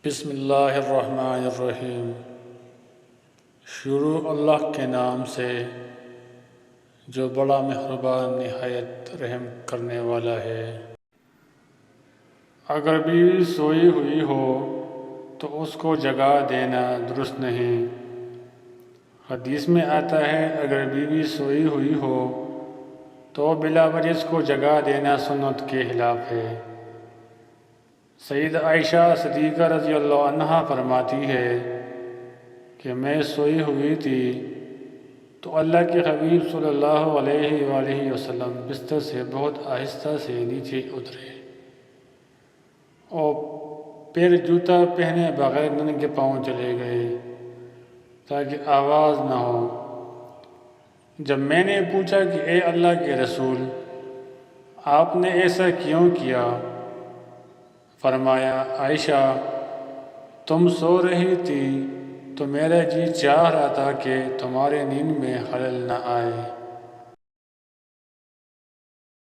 بسم اللہ الرحمن الرحیم۔ شروع اللہ کے نام سے جو بڑا مہربان نہایت رحم کرنے والا ہے۔ اگر بیوی سوئی ہوئی ہو تو اس کو جگا دینا درست نہیں۔ حدیث میں آتا ہے اگر بیوی سوئی ہوئی ہو تو بلا وجہ اس کو جگا دینا سنت کے خلاف ہے۔ سید عائشہ صدیقہ رضی اللہ عنہا فرماتی ہے کہ میں سوئی ہوئی تھی تو اللہ کے حبیب صلی اللہ علیہ وآلہ وسلم بستر سے بہت آہستہ سے نیچے اترے اور پیر جوتا پہنے بغیر ننگے پاؤں چلے گئے تاکہ آواز نہ ہو۔ جب میں نے پوچھا کہ اے اللہ کے رسول، آپ نے ایسا کیوں کیا؟ فرمایا، عائشہ تم سو رہی تھی تو میرا جی چاہ رہا تھا کہ تمہارے نیند میں خلل نہ آئے۔